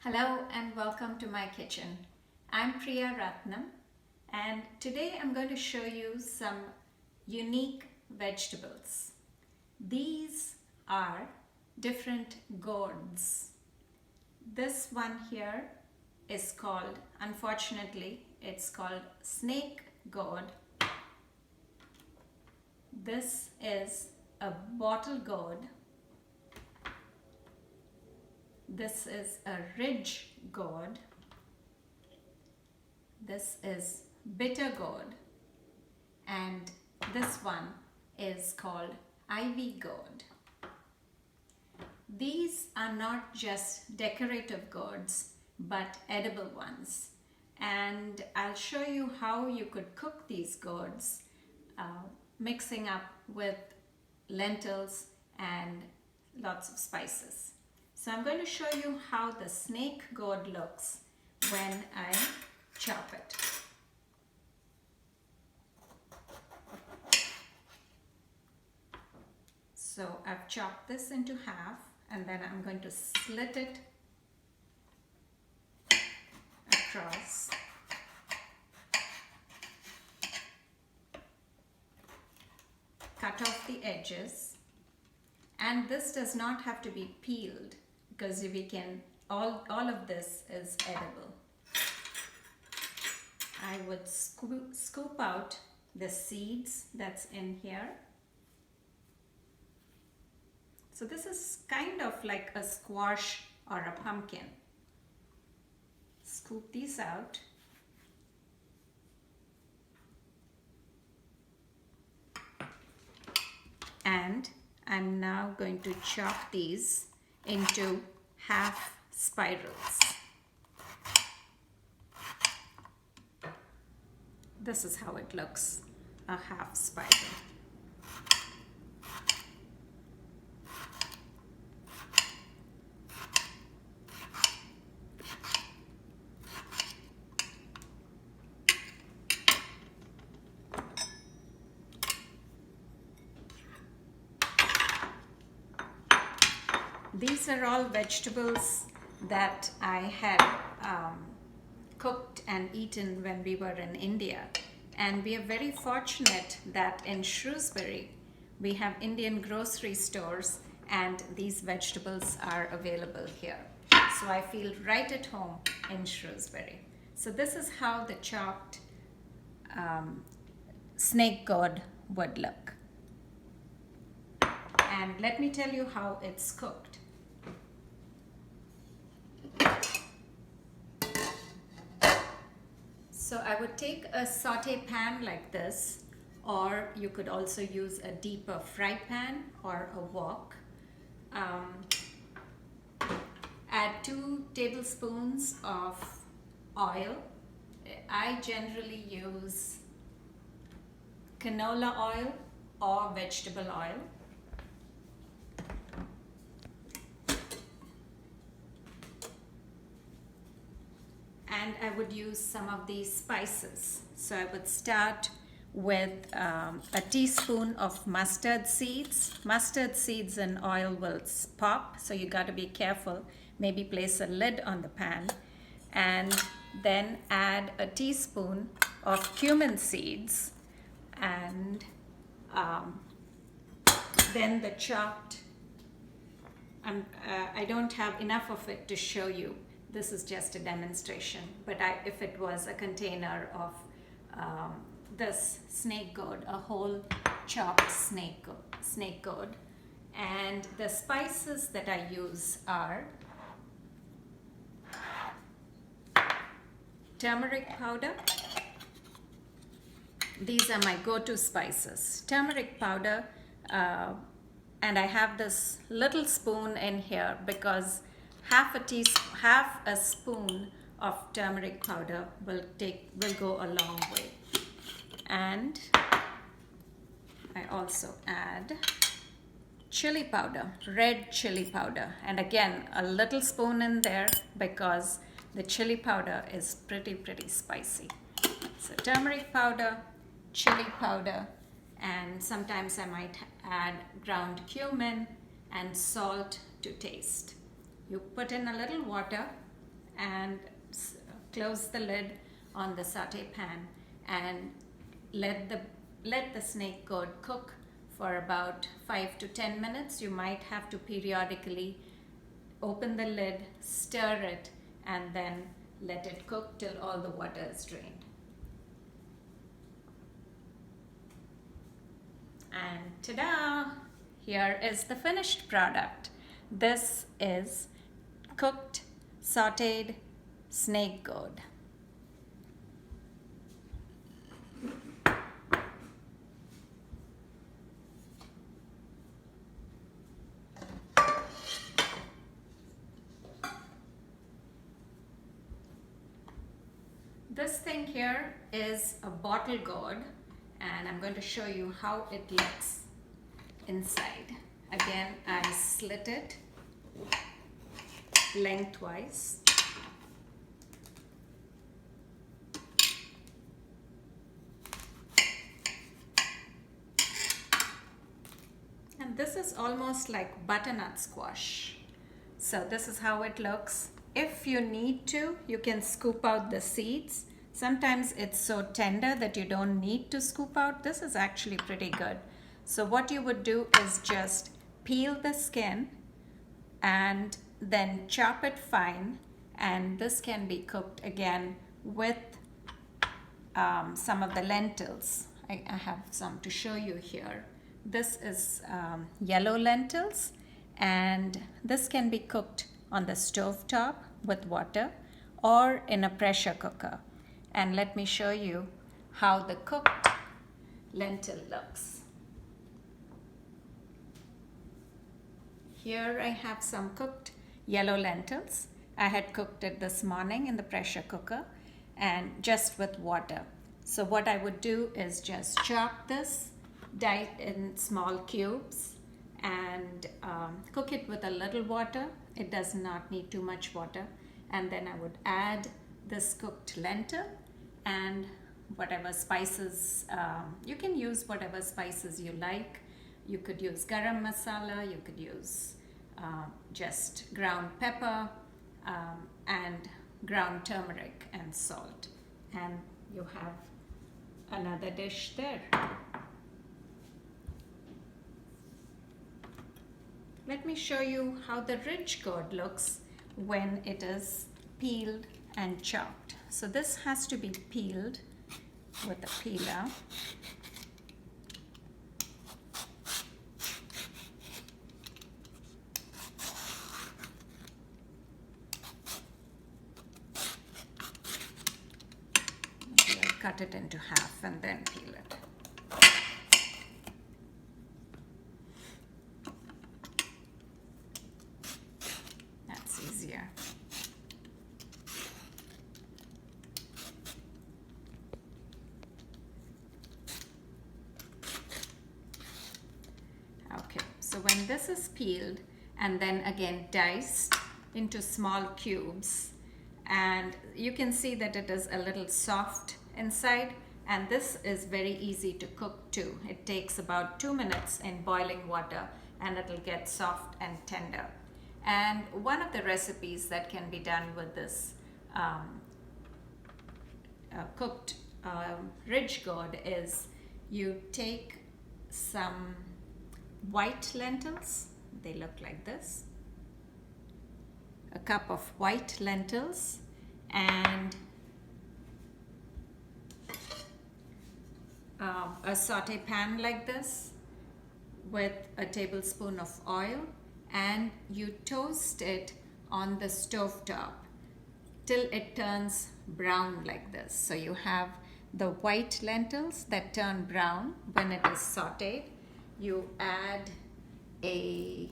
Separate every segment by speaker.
Speaker 1: Hello and welcome to my kitchen. I'm Priya Ratnam and today I'm going to show you some unique vegetables. These are different gourds. This one here is called, unfortunately, it's called snake gourd. This is a bottle gourd. This is a ridge gourd. This is bitter gourd. And this one is called ivy gourd. These are not just decorative gourds, but edible ones. And I'll show you how you could cook these gourds, mixing up with lentils and lots of spices. So I'm going to show you how the snake gourd looks when I chop it. So I've chopped this into half and then I'm going to slit it across. Cut off the edges, and this does not have to be peeled because we can, all of this is edible. I would scoop out the seeds that's in here. So this is kind of like a squash or a pumpkin. Scoop these out. And I'm now going to chop these into half spirals. This is how it looks, a half spiral. These are all vegetables that I had cooked and eaten when we were in India. And we are very fortunate that in Shrewsbury, we have Indian grocery stores and these vegetables are available here. So I feel right at home in Shrewsbury. So this is how the chopped snake gourd would look. And let me tell you how it's cooked. So I would take a saute pan like this, or you could also use a deeper fry pan or a wok. Add 2 tablespoons of oil. I generally use canola oil or vegetable oil. And I would use some of these spices. So I would start with a teaspoon of mustard seeds. Mustard seeds and oil will pop, so you got to be careful. Maybe place a lid on the pan. And then add a teaspoon of cumin seeds. And then the chopped, I don't have enough of it to show you. This is just a demonstration, but if it was a container of this snake gourd, a whole chopped snake gourd. And the spices that I use are turmeric powder. These are my go-to spices. Turmeric powder, and I have this little spoon in here because half a spoon of turmeric powder will go a long way. And I also add chili powder, red chili powder, and again a little spoon in there because the chili powder is pretty spicy. So turmeric powder, chili powder, and sometimes I might add ground cumin and salt to taste. You put in a little water and close the lid on the saute pan and let the snake gourd cook for about 5 to 10 minutes. You might have to periodically open the lid, stir it, and then let it cook till all the water is drained. And ta-da! Here is the finished product. This is cooked, sauteed snake gourd. This thing here is a bottle gourd, and I'm going to show you how it looks inside. Again, I slit it lengthwise. And this is almost like butternut squash. So this is how it looks. If you need to, you can scoop out the seeds. Sometimes it's so tender that you don't need to scoop out. This is actually pretty good. So what you would do is just peel the skin and then chop it fine. And this can be cooked again with some of the lentils. I have some to show you here. This is yellow lentils, and this can be cooked on the stove top with water or in a pressure cooker. And let me show you how the cooked lentil looks. Here I have some cooked yellow lentils. I had cooked it this morning in the pressure cooker and just with water. So what I would do is just chop this, dice in small cubes, and cook it with a little water. It does not need too much water. And then I would add this cooked lentil and whatever spices. You can use whatever spices you like. You could use garam masala, you could use just ground pepper and ground turmeric and salt. And you have another dish there. Let me show you how the ridge gourd looks when it is peeled and chopped. So this has to be peeled with a peeler. Maybe I'll cut it into half and then peel it. Easier. Okay, so when this is peeled and then again diced into small cubes, and you can see that it is a little soft inside, and this is very easy to cook too. It takes about 2 minutes in boiling water and it'll get soft and tender. And one of the recipes that can be done with this cooked ridge gourd is you take some white lentils. They look like this. A cup of white lentils and a saute pan like this with a tablespoon of oil, and you toast it on the stove top till it turns brown like this. So you have the white lentils that turn brown when it is sauteed. You add a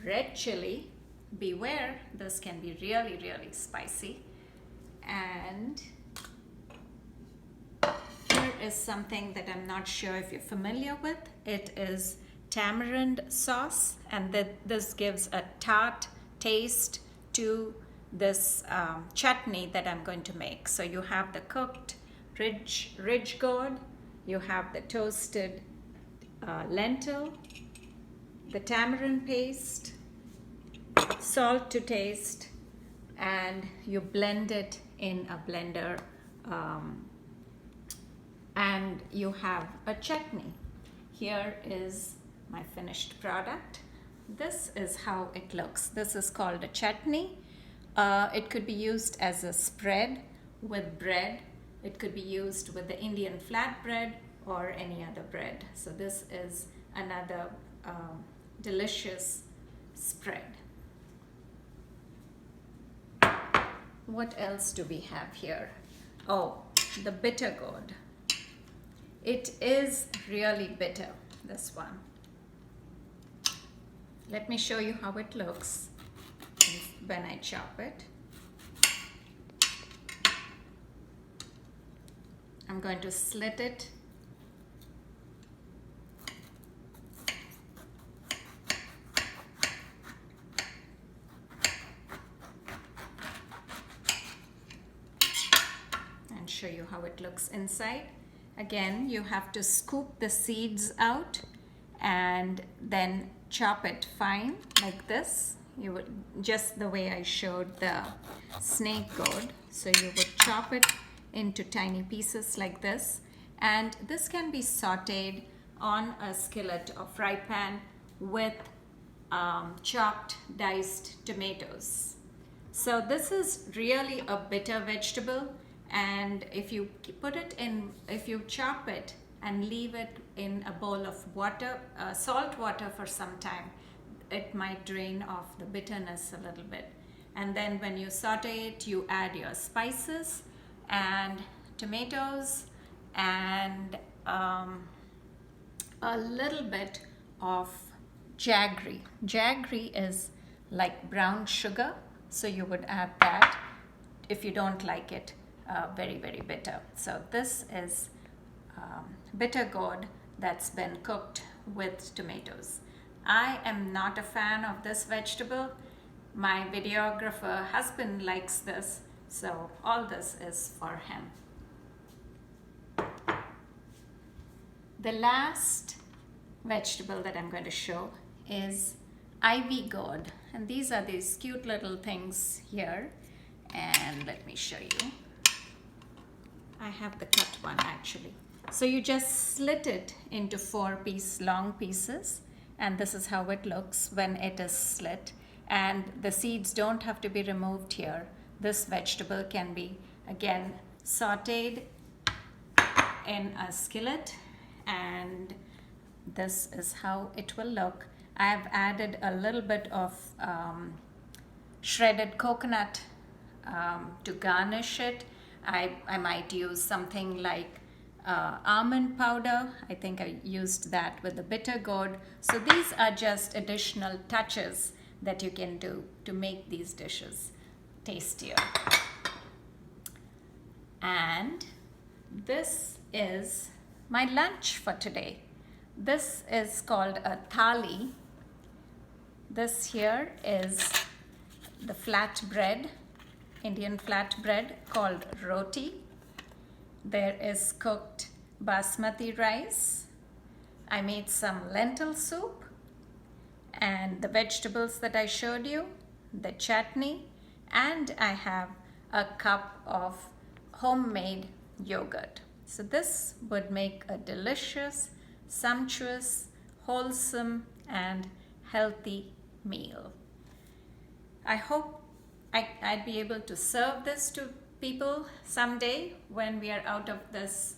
Speaker 1: red chili. Beware, this can be really, really spicy. And here is something that I'm not sure if you're familiar with. It is tamarind sauce, and this gives a tart taste to this chutney that I'm going to make. So you have the cooked ridge gourd, you have the toasted lentil, the tamarind paste, salt to taste, and you blend it in a blender, and you have a chutney. Here is my finished product. This is how it looks. This is called a chutney. It could be used as a spread with bread. It could be used with the Indian flatbread or any other bread. So this is another delicious spread. What else do we have here? Oh, the bitter gourd. It is really bitter, this one. Let me show you how it looks when I chop it. I'm going to slit it. And show you how it looks inside. Again, you have to scoop the seeds out and then chop it fine like this. You would, just the way I showed the snake gourd. So you would chop it into tiny pieces like this, and this can be sauteed on a skillet or fry pan with chopped diced tomatoes. So this is really a bitter vegetable, and if you put it in, if you chop it and leave it in a bowl of water, salt water for some time, it might drain off the bitterness a little bit. And then when you saute it, you add your spices and tomatoes and a little bit of jaggery. Jaggery is like brown sugar, so you would add that if you don't like it very, very bitter. So this is bitter gourd that's been cooked with tomatoes. I am not a fan of this vegetable. My videographer husband likes this, so all this is for him. The last vegetable that I'm going to show is ivy gourd, and these are these cute little things here, and let me show you. I have the cut one actually. So you just slit it into 4 long pieces, and this is how it looks when it is slit, and the seeds don't have to be removed here. This vegetable can be again sauteed in a skillet, and this is how it will look. I have added a little bit of shredded coconut to garnish it. I might use something like almond powder. I think I used that with the bitter gourd. So these are just additional touches that you can do to make these dishes tastier. And this is my lunch for today. This is called a thali. This here is the flat bread, Indian flat bread called roti. There is cooked basmati rice. I made some lentil soup, and the vegetables that I showed you, the chutney, and I have a cup of homemade yogurt. So this would make a delicious, sumptuous, wholesome, and healthy meal. I hope I'd be able to serve this to people someday when we are out of this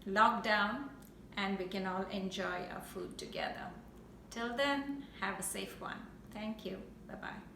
Speaker 1: lockdown and we can all enjoy our food together. Till then, have a safe one. Thank you. Bye-bye.